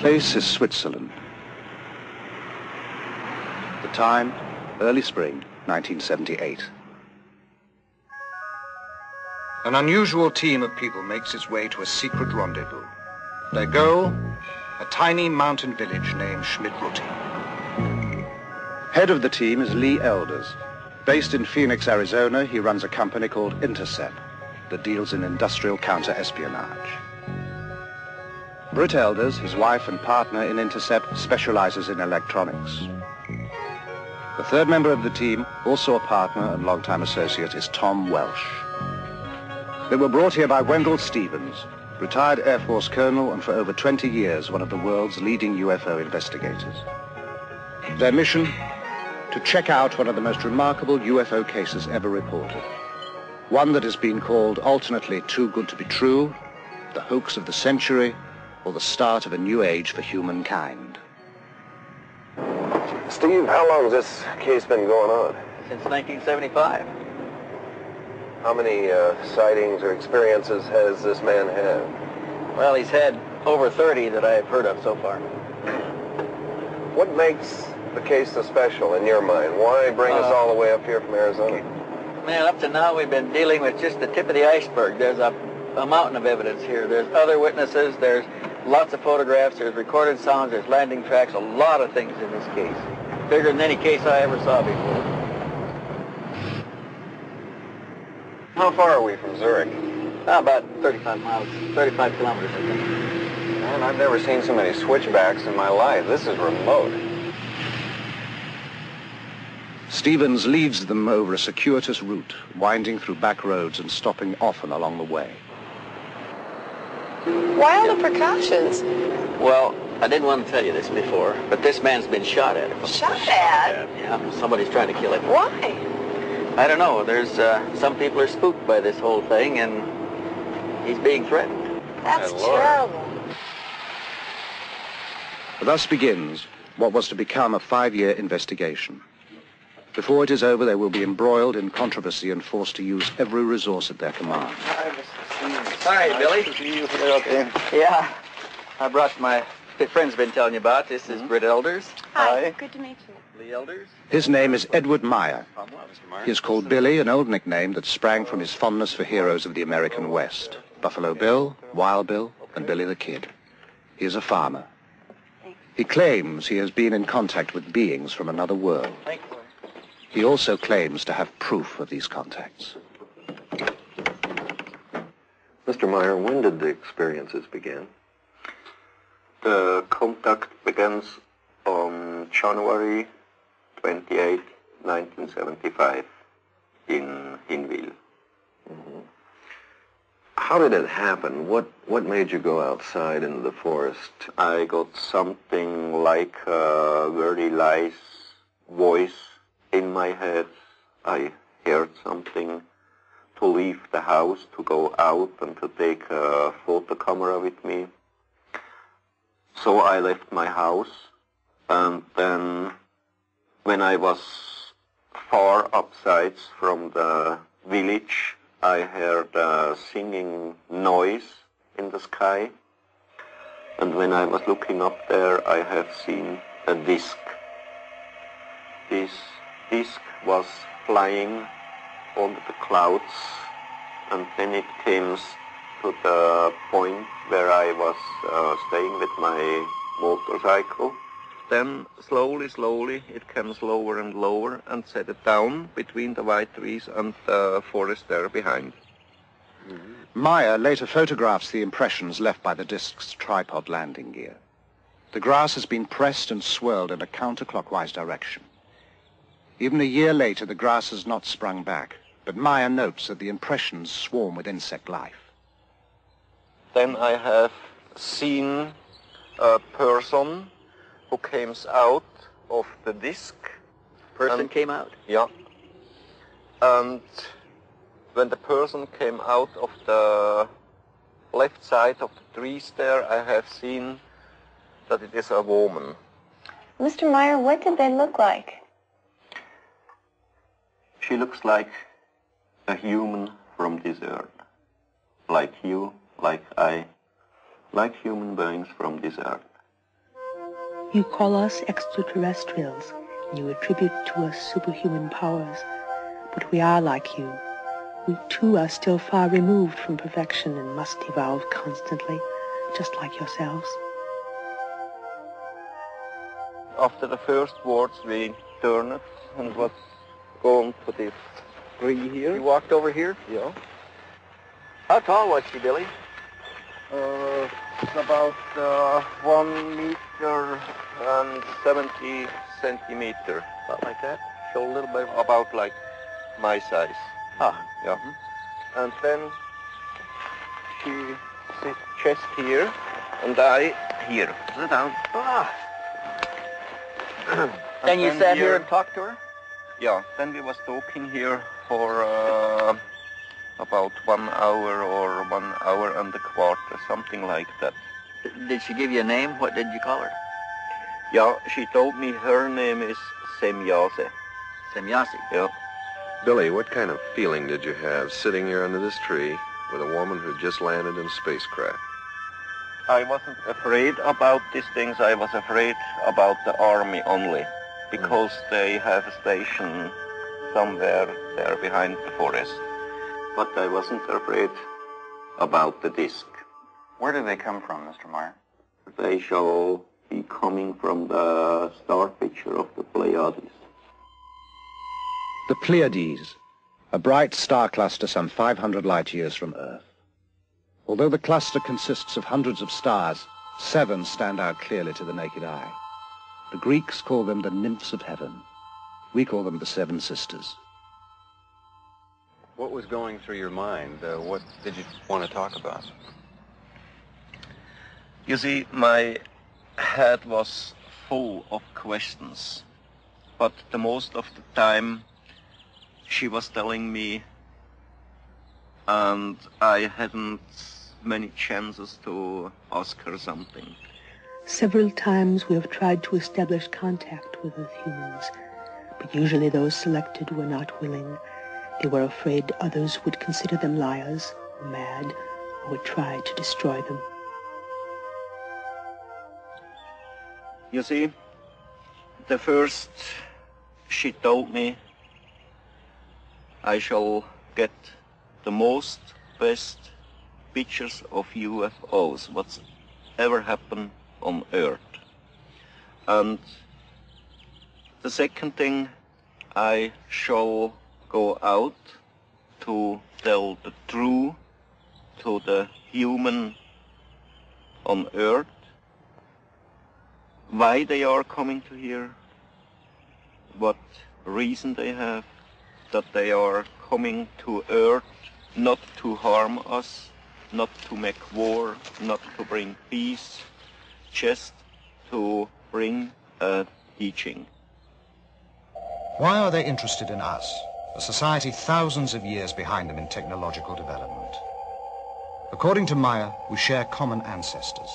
place is Switzerland. The time, early spring, 1978. An unusual team of people makes its way to a secret rendezvous. Their goal, a tiny mountain village named Schmidt-Rutti. Head of the team is Lee Elders. Based in Phoenix, Arizona, he runs a company called Intercept that deals in industrial counter-espionage. Britt Elders, his wife and partner in Intercept, specializes in electronics. The third member of the team, also a partner and longtime associate, is Tom Welsh. They were brought here by Wendell Stevens, retired Air Force colonel and for over 20 years one of the world's leading UFO investigators. Their mission? To check out one of the most remarkable UFO cases ever reported. One that has been called alternately too good to be true, the hoax of the century, or the start of a new age for humankind. Steve, how long has this case been going on? Since 1975. How many sightings or experiences has this man had? Well, he's had over 30 that I've heard of so far. What makes the case so special in your mind? Why bring us all the way up here from Arizona? Man, up to now we've been dealing with just the tip of the iceberg. There's a mountain of evidence here. There's other witnesses, there's lots of photographs, there's recorded sounds, there's landing tracks, a lot of things in this case. Bigger than any case I ever saw before. How far are we from Zurich? About 35 miles, 35 kilometers, I think. Man, I've never seen so many switchbacks in my life. This is remote. Stevens leads them over a circuitous route, winding through back roads and stopping often along the way. Why all the precautions? Well, I didn't want to tell you this before, but this man's been shot at. Shot at? Yeah, somebody's trying to kill him. Why? I don't know. There's some people are spooked by this whole thing, and he's being threatened. That's terrible. Thus begins what was to become a 5-year investigation. Before it is over, they will be embroiled in controversy and forced to use every resource at their command. Hi, Billy. Okay. Yeah, I brought my friend's been telling you about. This is Britt Elders. Hi. Good to meet you. Lee Elders. His name is Edward Meier. He is called Billy, an old nickname that sprang from his fondness for heroes of the American West. Buffalo Bill, Wild Bill, and Billy the Kid. He is a farmer. He claims he has been in contact with beings from another world. He also claims to have proof of these contacts. Mr. Meier, when did the experiences begin? The contact begins on January 28, 1975 in Hinwil. Mm-hmm. How did it happen? What made you go outside into the forest? I got something like a very nice voice in my head. I heard something to leave the house, to go out and to take a photo camera with me. So I left my house, and then when I was far upsides from the village, I heard a singing noise in the sky, and when I was looking up there, I have seen a disc. This disc was flying over the clouds, and then it came to the point where I was staying with my motorcycle. Then slowly it came lower and lower and set it down between the white trees and the forest there behind. Meier later photographs the impressions left by the disc's tripod landing gear. The grass has been pressed and swirled in a counterclockwise direction. Even a year later, the grass has not sprung back, but Meier notes that the impressions swarm with insect life. Then I have seen a person who came out of the disc. Person came out? Yeah. And when the person came out of the left side of the trees there, I have seen that it is a woman. Mr. Meier, what did they look like? She looks like a human from this earth. Like you, like I, like human beings from this earth. You call us extraterrestrials, and you attribute to us superhuman powers. But we are like you. We too are still far removed from perfection and must evolve constantly, just like yourselves. After the first words, we turned and was going to this tree here. You walked over here? Yeah. How tall was she, Billy? It's about 1 meter and 70 centimeter. About like that? Show a little bit about like my size. Ah. Yeah. And then she sits chest here and I here. Sit down. Ah. And you sat here and talked to her? Yeah. Then we was talking here for about 1 hour or 1 hour and a quarter, something like that. Did she give you a name? What did you call her? Yeah, she told me her name is Semyase. Semyase. Yeah. Billy, what kind of feeling did you have sitting here under this tree with a woman who just landed in a spacecraft? I wasn't afraid about these things. I was afraid about the army only, because they have a station somewhere there behind the forest. But I wasn't afraid about the disc. Where do they come from, Mr. Meier? They shall be coming from the star picture of the Pleiades. The Pleiades, a bright star cluster some 500 light-years from Earth. Although the cluster consists of hundreds of stars, 7 stand out clearly to the naked eye. The Greeks call them the nymphs of heaven. We call them the 7 sisters. What was going through your mind? What did you want to talk about? You see, my head was full of questions, but the most of the time she was telling me, and I hadn't many chances to ask her something. Several times we have tried to establish contact with Earth humans, but usually those selected were not willing. They were afraid others would consider them liars, or mad, or would try to destroy them. You see, the first she told me I shall get the most best pictures of UFOs, what's ever happened on Earth. And the second thing, I shall go out to tell the truth to the human on Earth, why they are coming to here, what reason they have, that they are coming to Earth not to harm us, not to make war, not to bring peace, just to bring a teaching. Why are they interested in us, a society thousands of years behind them in technological development? According to Meier, we share common ancestors.